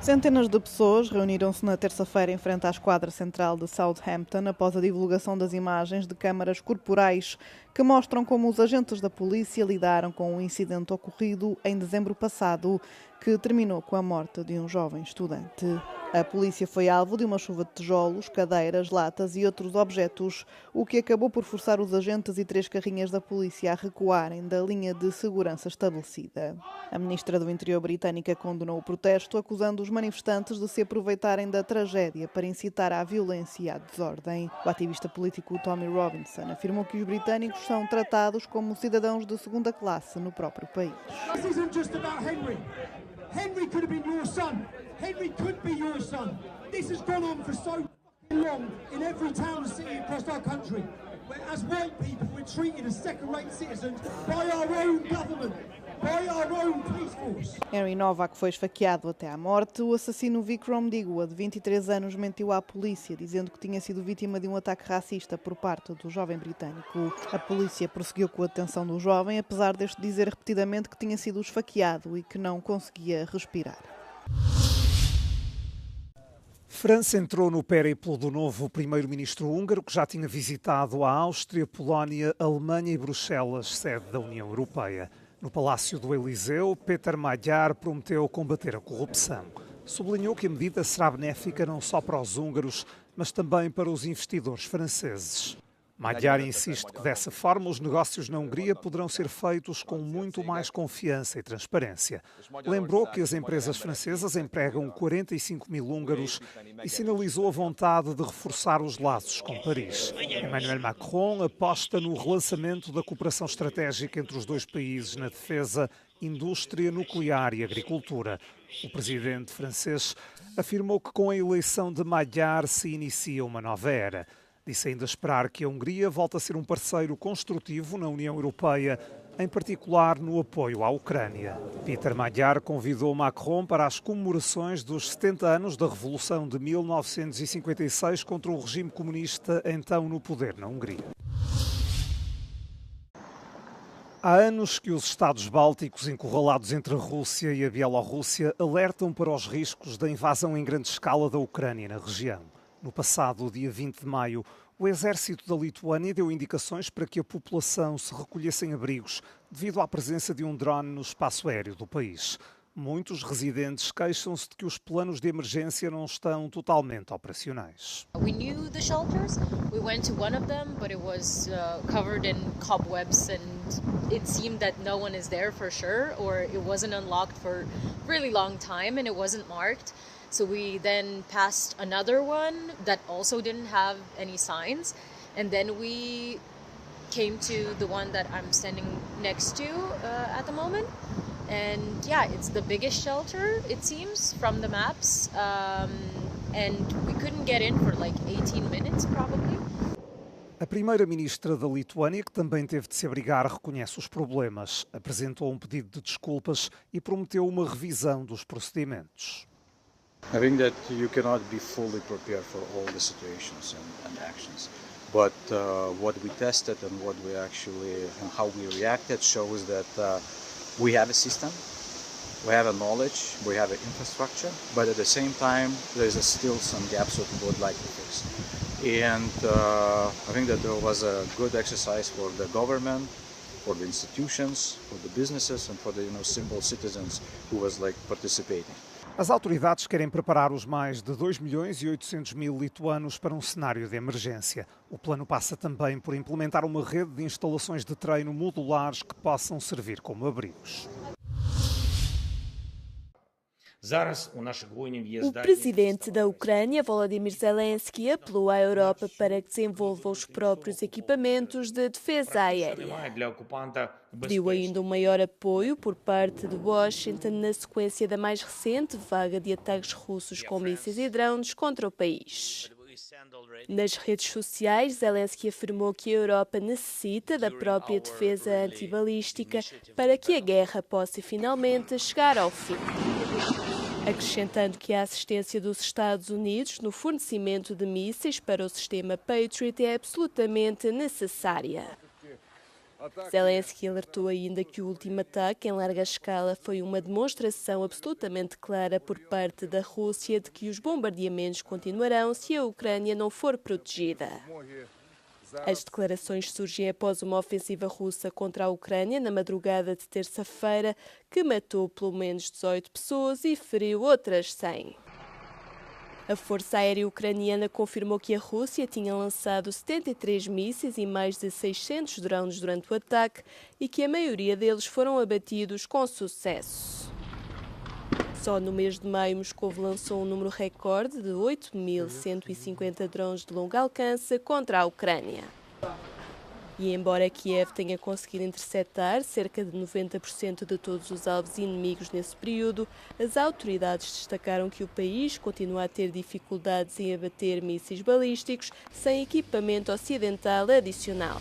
Centenas de pessoas reuniram-se na terça-feira em frente à esquadra central de Southampton após a divulgação das imagens de câmaras corporais que mostram como os agentes da polícia lidaram com um incidente ocorrido em dezembro passado, que terminou com a morte de um jovem estudante. A polícia foi alvo de uma chuva de tijolos, cadeiras, latas e outros objetos, o que acabou por forçar os agentes e 3 carrinhas da polícia a recuarem da linha de segurança estabelecida. A ministra do Interior britânica condenou o protesto, acusando os manifestantes de se aproveitarem da tragédia para incitar à violência e à desordem. O ativista político Tommy Robinson afirmou que os britânicos são tratados como cidadãos de segunda classe no próprio país. Henry could have been your son. Henry could be your son. This has gone on for so long in every town and city across our country. Where as white people we're treated as second-rate citizens by our own government, by our own police force. Henry Novak foi esfaqueado até à morte. O assassino Vikram Digwa, de 23 anos, mentiu à polícia, dizendo que tinha sido vítima de um ataque racista por parte do jovem britânico. A polícia prosseguiu com a detenção do jovem, apesar deste dizer repetidamente que tinha sido esfaqueado e que não conseguia respirar. França entrou no périplo do novo primeiro-ministro húngaro, que já tinha visitado a Áustria, Polónia, Alemanha e Bruxelas, sede da União Europeia. No Palácio do Eliseu, Péter Magyar prometeu combater a corrupção. Sublinhou que a medida será benéfica não só para os húngaros, mas também para os investidores franceses. Magyar insiste que dessa forma os negócios na Hungria poderão ser feitos com muito mais confiança e transparência. Lembrou que as empresas francesas empregam 45 mil húngaros e sinalizou a vontade de reforçar os laços com Paris. Emmanuel Macron aposta no relançamento da cooperação estratégica entre os dois países na defesa, indústria nuclear e agricultura. O presidente francês afirmou que com a eleição de Magyar se inicia uma nova era. Disse ainda esperar que a Hungria volte a ser um parceiro construtivo na União Europeia, em particular no apoio à Ucrânia. Péter Magyar convidou Macron para as comemorações dos 70 anos da Revolução de 1956 contra o regime comunista então no poder na Hungria. Há anos que os Estados Bálticos, encurralados entre a Rússia e a Bielorrússia, alertam para os riscos da invasão em grande escala da Ucrânia na região. No passado dia 20 de maio, o exército da Lituânia deu indicações para que a população se recolhesse em abrigos devido à presença de um drone no espaço aéreo do país. Muitos residentes queixam-se de que os planos de emergência não estão totalmente operacionais. We knew the shelters. We went to one of them, but it was covered in cobwebs and it seemed that no one is there for sure, or it wasn't unlocked for a really long time and it wasn't marked. So we then passed another one that also didn't have any signs. And then we came to the one that I'm standing next to at the moment. And yeah, it's the biggest shelter, it seems, from the maps. And we couldn't get in for like 18 minutes probably. A primeira-ministra da Lituânia, que também teve de se abrigar, reconhece os problemas, apresentou um pedido de desculpas e prometeu uma revisão dos procedimentos. I think that you cannot be fully prepared for all the situations and actions. But what we tested and what we actually and how we reacted shows that we have a system, we have a knowledge, we have an infrastructure, but at the same time there is still some gaps that we would like to fix. And I think that there was a good exercise for the government, for the institutions, for the businesses, and for the simple citizens who was participating. As autoridades querem preparar os mais de 2.800.000 lituanos para um cenário de emergência. O plano passa também por implementar uma rede de instalações de treino modulares que possam servir como abrigos. O presidente da Ucrânia, Volodymyr Zelensky, apelou à Europa para que desenvolva os próprios equipamentos de defesa aérea. Pediu ainda um maior apoio por parte de Washington na sequência da mais recente vaga de ataques russos com mísseis e drones contra o país. Nas redes sociais, Zelensky afirmou que a Europa necessita da própria defesa antibalística para que a guerra possa finalmente chegar ao fim. Acrescentando que a assistência dos Estados Unidos no fornecimento de mísseis para o sistema Patriot é absolutamente necessária. Zelensky alertou ainda que o último ataque em larga escala foi uma demonstração absolutamente clara por parte da Rússia de que os bombardeamentos continuarão se a Ucrânia não for protegida. As declarações surgem após uma ofensiva russa contra a Ucrânia na madrugada de terça-feira, que matou pelo menos 18 pessoas e feriu outras 100. A Força Aérea Ucraniana confirmou que a Rússia tinha lançado 73 mísseis e mais de 600 drones durante o ataque e que a maioria deles foram abatidos com sucesso. Só no mês de maio, Moscou lançou um número recorde de 8.150 drones de longo alcance contra a Ucrânia. E embora Kiev tenha conseguido interceptar cerca de 90% de todos os alvos inimigos nesse período, as autoridades destacaram que o país continua a ter dificuldades em abater mísseis balísticos sem equipamento ocidental adicional.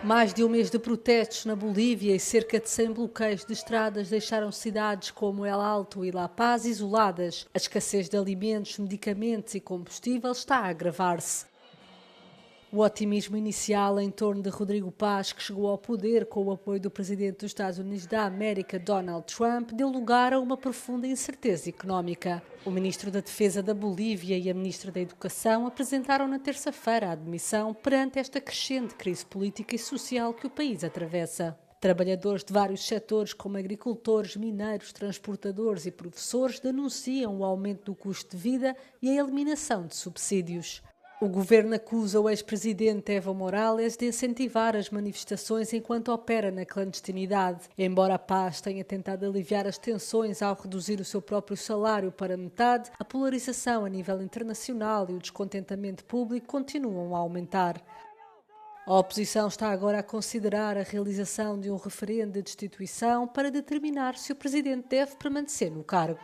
Mais de um mês de protestos na Bolívia e cerca de 100 bloqueios de estradas deixaram cidades como El Alto e La Paz isoladas. A escassez de alimentos, medicamentos e combustível está a agravar-se. O otimismo inicial em torno de Rodrigo Paz, que chegou ao poder com o apoio do presidente dos Estados Unidos da América, Donald Trump, deu lugar a uma profunda incerteza económica. O ministro da Defesa da Bolívia e a ministra da Educação apresentaram na terça-feira a admissão perante esta crescente crise política e social que o país atravessa. Trabalhadores de vários setores, como agricultores, mineiros, transportadores e professores, denunciam o aumento do custo de vida e a eliminação de subsídios. O governo acusa o ex-presidente Evo Morales de incentivar as manifestações enquanto opera na clandestinidade. Embora a Paz tenha tentado aliviar as tensões ao reduzir o seu próprio salário para metade, a polarização a nível internacional e o descontentamento público continuam a aumentar. A oposição está agora a considerar a realização de um referendo de destituição para determinar se o presidente deve permanecer no cargo.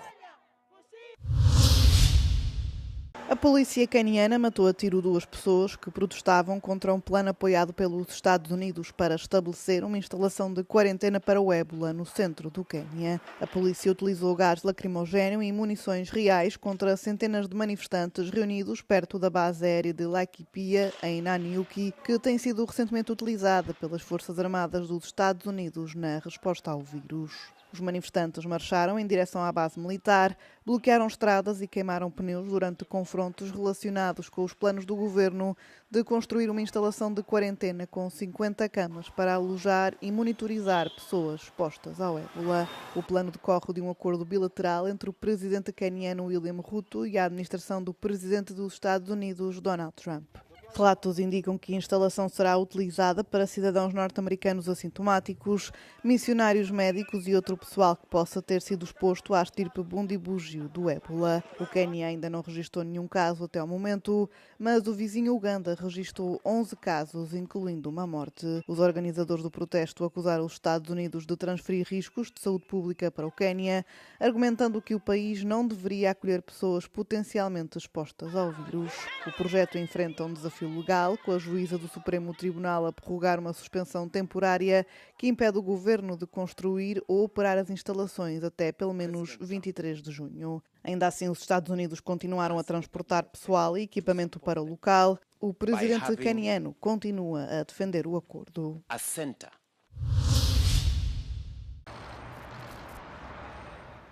A polícia caniana matou a tiro 2 pessoas que protestavam contra um plano apoiado pelos Estados Unidos para estabelecer uma instalação de quarentena para o ébola no centro do Quênia. A polícia utilizou gás lacrimogéneo e munições reais contra centenas de manifestantes reunidos perto da base aérea de Laikipia, em Nanyuki, que tem sido recentemente utilizada pelas Forças Armadas dos Estados Unidos na resposta ao vírus. Os manifestantes marcharam em direção à base militar, bloquearam estradas e queimaram pneus durante confrontos relacionados com os planos do governo de construir uma instalação de quarentena com 50 camas para alojar e monitorizar pessoas expostas ao ébola. O plano decorre de um acordo bilateral entre o presidente queniano William Ruto e a administração do presidente dos Estados Unidos, Donald Trump. Relatos indicam que a instalação será utilizada para cidadãos norte-americanos assintomáticos, missionários médicos e outro pessoal que possa ter sido exposto à estirpe bundibugio do ébola. O Quênia ainda não registrou nenhum caso até ao momento, mas o vizinho Uganda registrou 11 casos, incluindo uma morte. Os organizadores do protesto acusaram os Estados Unidos de transferir riscos de saúde pública para o Quênia, argumentando que o país não deveria acolher pessoas potencialmente expostas ao vírus. O projeto enfrenta um desafio legal, com a juíza do Supremo Tribunal a prorrogar uma suspensão temporária que impede o governo de construir ou operar as instalações até pelo menos 23 de junho. Ainda assim, os Estados Unidos continuaram a transportar pessoal e equipamento para o local. O presidente queniano continua a defender o acordo.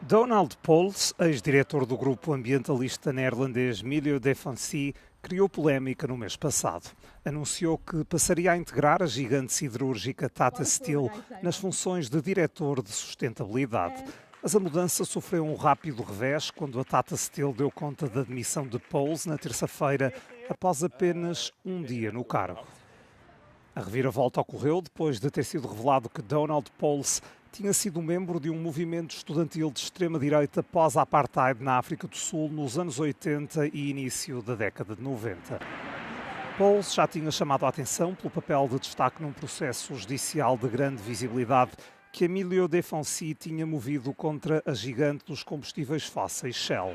Donald Pols, ex-diretor do grupo ambientalista neerlandês Milieudefensie, criou polémica no mês passado. Anunciou que passaria a integrar a gigante siderúrgica Tata Steel nas funções de diretor de sustentabilidade. Mas a mudança sofreu um rápido revés quando a Tata Steel deu conta da demissão de Pols na terça-feira, após apenas um dia no cargo. A reviravolta ocorreu depois de ter sido revelado que Donald Pols tinha sido membro de um movimento estudantil de extrema-direita pós-apartheid na África do Sul nos anos 80 e início da década de 90. Pols já tinha chamado a atenção pelo papel de destaque num processo judicial de grande visibilidade que a Milieudefensie tinha movido contra a gigante dos combustíveis fósseis Shell.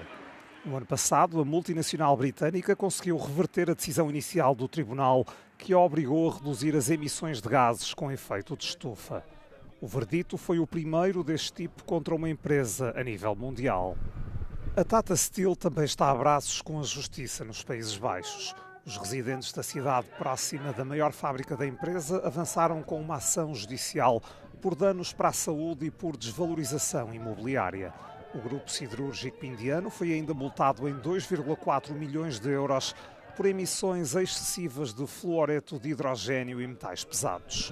No ano passado, a multinacional britânica conseguiu reverter a decisão inicial do tribunal que a obrigou a reduzir as emissões de gases com efeito de estufa. O verdito foi o primeiro deste tipo contra uma empresa a nível mundial. A Tata Steel também está a braços com a justiça nos Países Baixos. Os residentes da cidade próxima da maior fábrica da empresa avançaram com uma ação judicial por danos para a saúde e por desvalorização imobiliária. O grupo siderúrgico indiano foi ainda multado em 2,4 milhões de euros por emissões excessivas de fluoreto de hidrogênio e metais pesados.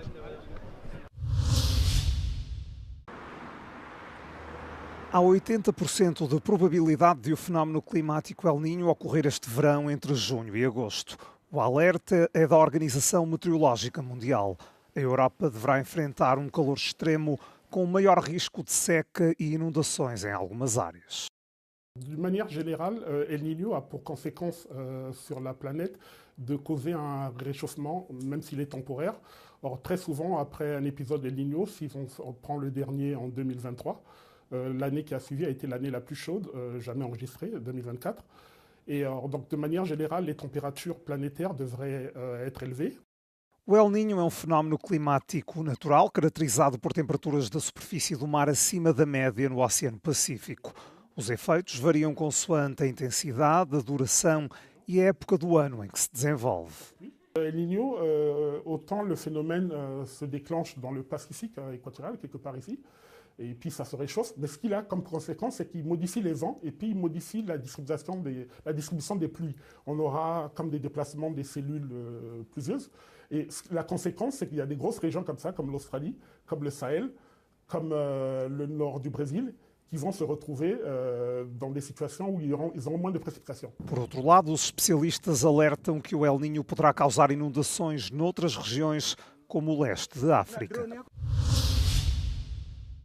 Há 80% de probabilidade de o fenómeno climático El Niño ocorrer este verão entre junho e agosto. O alerta é da Organização Meteorológica Mundial. A Europa deverá enfrentar um calor extremo com maior risco de seca e inundações em algumas áreas. De manière générale, El Niño a pour conséquence sur la planète de causer un réchauffement, même s'il est temporaire. Or, très souvent, après un épisode El Niño, si on prend le dernier en 2023, l'année qui a suivi a été l'année la plus chaude jamais enregistrée, 2024. Et donc, de manière générale, les températures planétaires devraient être élevées. O El Niño é um fenómeno climático natural caracterizado por temperaturas da superfície do mar acima da média no Oceano Pacífico. Os efeitos variam consoante a intensidade, a duração e a época do ano em que se desenvolve. El Niño, autant le phénomène se déclenche dans le Pacifique équatorial, quelque part ici, et puis ça se réchauffe. Mais ce qu'il a comme conséquence, c'est qu'il modifie les vents et puis il modifie la distribution des pluies. On aura comme des déplacements des cellules pluvieuses. Et la conséquence, c'est qu'il y a des grosses régions comme ça, comme l'Australie, comme le Sahel, comme le nord du Brésil, qui vão se retrouver dans des situations où ils auront moins de précipitations. Por outro lado, os especialistas alertam que o El Niño poderá causar inundações noutras regiões, como o leste da África.